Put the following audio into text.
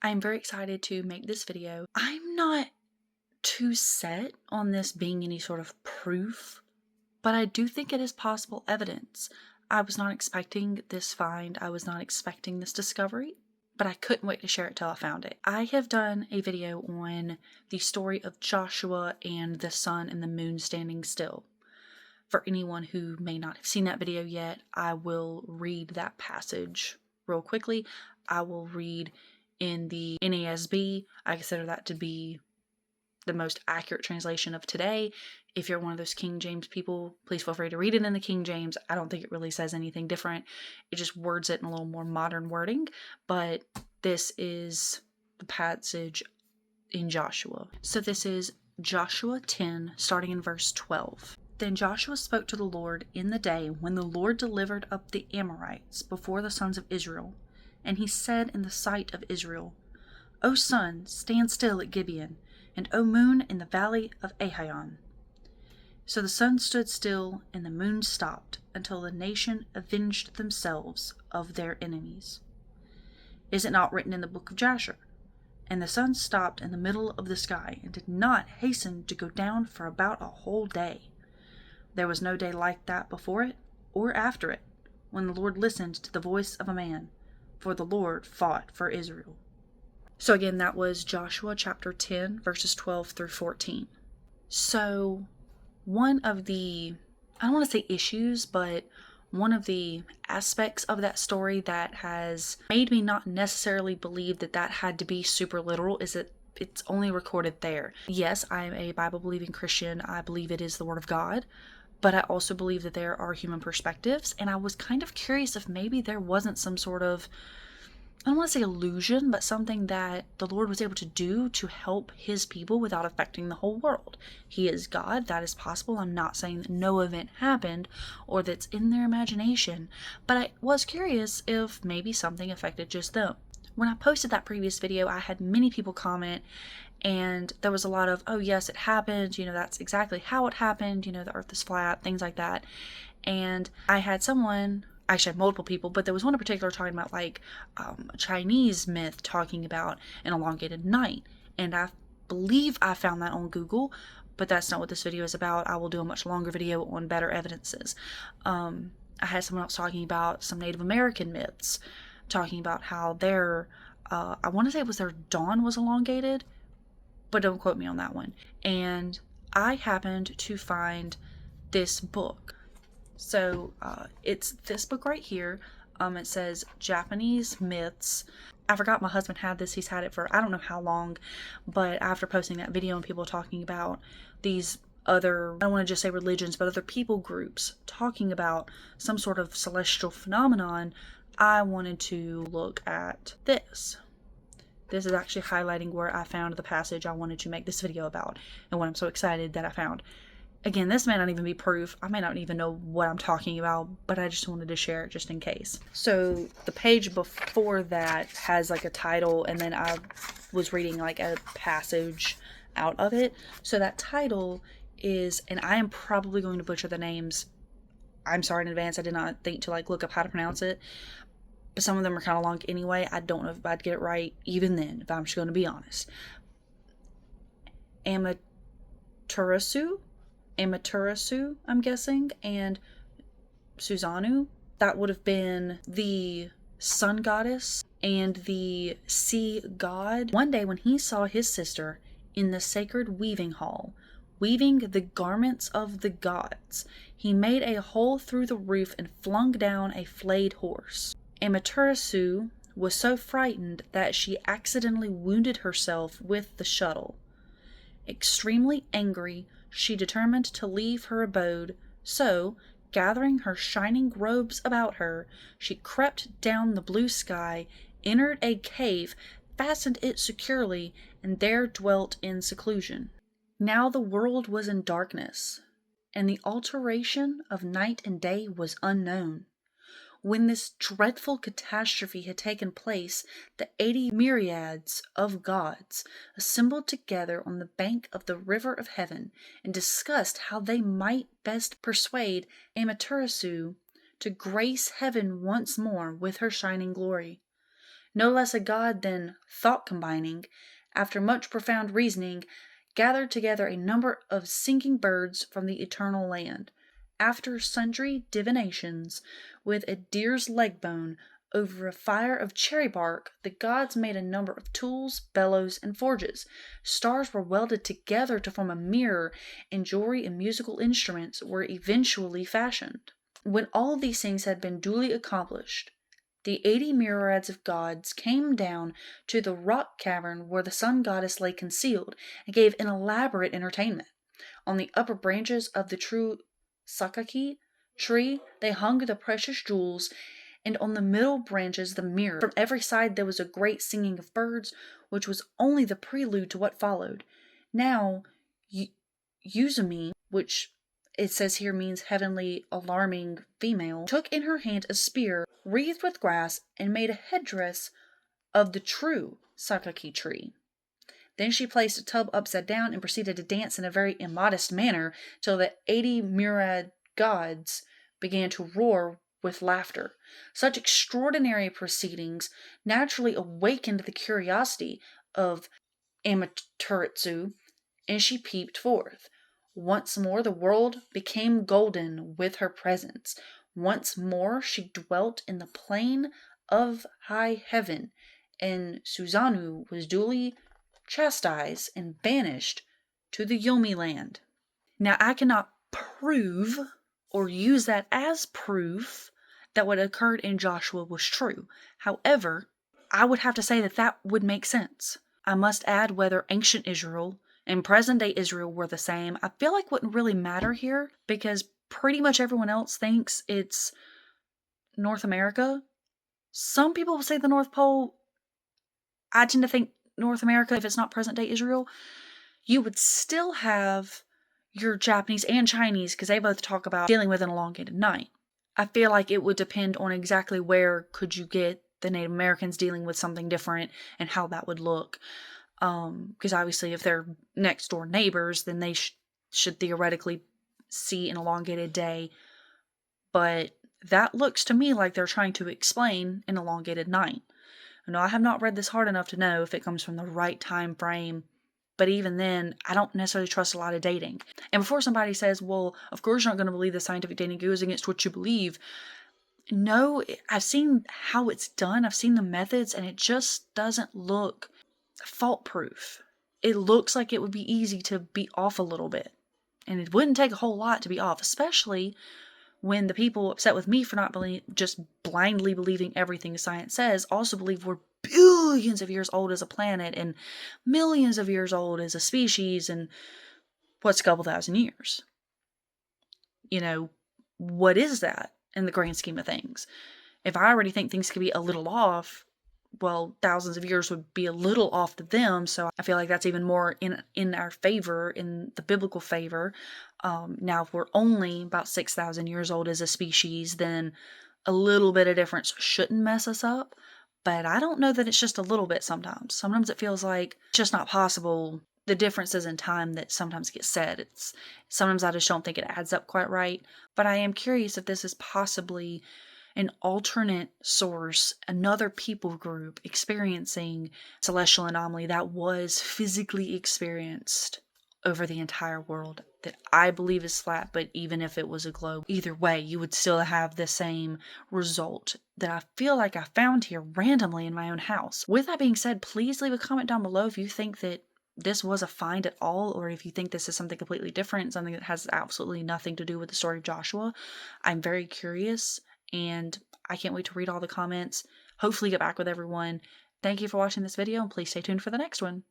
I'm very excited to make this video. I'm not too set on this being any sort of proof, but I do think it is possible evidence. I was not expecting this find. I was not expecting this discovery, but I couldn't wait to share it till I found it. I have done a video on the story of Joshua and the sun and the moon standing still. For anyone who may not have seen that video yet, I will read that passage real quickly. I will read in the NASB. I consider that to be the most accurate translation of today. If you're one of those King James people, please feel free to read it in the King James. I don't think it really says anything different. It just words it in a little more modern wording, but this is the passage in Joshua. So this is Joshua 10, starting in verse 12. Then Joshua spoke to the Lord in the day when the Lord delivered up the Amorites before the sons of Israel. And he said in the sight of Israel, O sun, stand still at Gibeon, and O moon in the valley of Ahion. So the sun stood still, and the moon stopped, until the nation avenged themselves of their enemies. Is it not written in the book of Jasher? And the sun stopped in the middle of the sky, and did not hasten to go down for about a whole day. There was no day like that before it, or after it, when the Lord listened to the voice of a man, for the Lord fought for Israel. So again, that was Joshua chapter 10, verses 12 through 14. So one of the, I don't want to say issues, but one of the aspects of that story that has made me not necessarily believe that that had to be super literal is that it's only recorded there. Yes, I'm a Bible-believing Christian. I believe it is the Word of God. But I also believe that there are human perspectives, and I was kind of curious if maybe there wasn't some sort of, I don't want to say illusion, but something that the Lord was able to do to help his people without affecting the whole world. He is God, that is possible. I'm not saying that no event happened or that's in their imagination, but I was curious if maybe something affected just them. When I posted that previous video, I had many people comment, and there was a lot of, oh yes, it happened, that's exactly how it happened, the earth is flat, things like that. And I had someone, actually I had multiple people, but there was one in particular talking about like a Chinese myth talking about an elongated night. And I believe I found that on Google, but that's not what this video is about. I will do a much longer video on better evidences. I had someone else talking about some Native American myths, talking about how their, I want to say it was their dawn was elongated, but don't quote me on that one. And I happened to find this book. So it's this book right here. It says Japanese Myths. I forgot my husband had this. He's had it for I don't know how long, but after posting that video and people talking about these other, I don't want to just say religions, but other people groups talking about some sort of celestial phenomenon, I wanted to look at this. This is actually highlighting where I found the passage I wanted to make this video about and what I'm so excited that I found. Again, this may not even be proof. I may not even know what I'm talking about, but I just wanted to share it just in case. So the page before that has like a title, and then I was reading like a passage out of it. So that title is, and I am probably going to butcher the names. I'm sorry in advance. I did not think to like look up how to pronounce it. But some of them are kind of long anyway. I don't know if I'd get it right even then, if I'm just going to be honest. Amaterasu, I'm guessing, and Susanoo. That would have been the sun goddess and the sea god. One day when he saw his sister in the sacred weaving hall, weaving the garments of the gods, he made a hole through the roof and flung down a flayed horse. Amaterasu was so frightened that she accidentally wounded herself with the shuttle. Extremely angry, she determined to leave her abode, so, gathering her shining robes about her, she crept down the blue sky, entered a cave, fastened it securely, and there dwelt in seclusion. Now the world was in darkness, and the alteration of night and day was unknown. When this dreadful catastrophe had taken place, the 80 myriads of gods assembled together on the bank of the river of heaven and discussed how they might best persuade Amaterasu to grace heaven once more with her shining glory. no less a god than thought combining, after much profound reasoning, gathered together a number of singing birds from the eternal land. After sundry divinations, with a deer's leg bone, over a fire of cherry bark, the gods made a number of tools, bellows, and forges. Stars were welded together to form a mirror, and jewelry and musical instruments were eventually fashioned. When all these things had been duly accomplished, the 80 myriads of gods came down to the rock cavern where the sun goddess lay concealed, and gave an elaborate entertainment. On the upper branches of the true Sakaki tree they hung the precious jewels, and on the middle branches the mirror. From every side there was a great singing of birds, which was only the prelude to what followed. Now Yuzumi, which it says here means heavenly alarming female, took in her hand a spear wreathed with grass and made a headdress of the true Sakaki tree. Then she placed a tub upside down and proceeded to dance in a very immodest manner till the 80 myriad gods began to roar with laughter. Such extraordinary proceedings naturally awakened the curiosity of Amaterasu, and she peeped forth. Once more the world became golden with her presence. Once more she dwelt in the plain of high heaven, and Susanoo was duly chastised and banished to the Yomi land. Now I cannot prove or use that as proof that what occurred in Joshua was true. However, I would have to say that that would make sense. I must add, whether ancient Israel and present day Israel were the same, I feel like wouldn't really matter here, because pretty much everyone else thinks it's North America. Some people will say the North Pole. I tend to think North America, if it's not present day Israel. You would still have your Japanese and Chinese, because they both talk about dealing with an elongated night. I feel like it would depend on exactly where could you get the Native Americans dealing with something different and how that would look. Because obviously if they're next door neighbors, then they should theoretically see an elongated day. But that looks to me like they're trying to explain an elongated night. No, I have not read this hard enough to know if it comes from the right time frame. But even then, I don't necessarily trust a lot of dating. And before somebody says, well, of course you're not going to believe the scientific dating goes against what you believe. No, I've seen how it's done. I've seen the methods, and it just doesn't look fault proof. It looks like it would be easy to be off a little bit. And it wouldn't take a whole lot to be off, especially when the people upset with me for not just blindly believing everything science says also believe we're billions of years old as a planet and millions of years old as a species, and what's a couple thousand years? What is that in the grand scheme of things? If I already think things could be a little off, well, thousands of years would be a little off to them, so I feel like that's even more in our favor, in the biblical favor. Now, if we're only about 6,000 years old as a species, then a little bit of difference shouldn't mess us up, but I don't know that it's just a little bit sometimes. Sometimes it feels like it's just not possible. The differences in time that sometimes get said, sometimes I just don't think it adds up quite right, but I am curious if this is possibly an alternate source, another people group experiencing celestial anomaly that was physically experienced over the entire world, that I believe is flat, but even if it was a globe, either way, you would still have the same result that I feel like I found here randomly in my own house. With that being said, please leave a comment down below if you think that this was a find at all, or if you think this is something completely different, something that has absolutely nothing to do with the story of Joshua. I'm very curious, and I can't wait to read all the comments. Hopefully get back with everyone. Thank you for watching this video, and please stay tuned for the next one.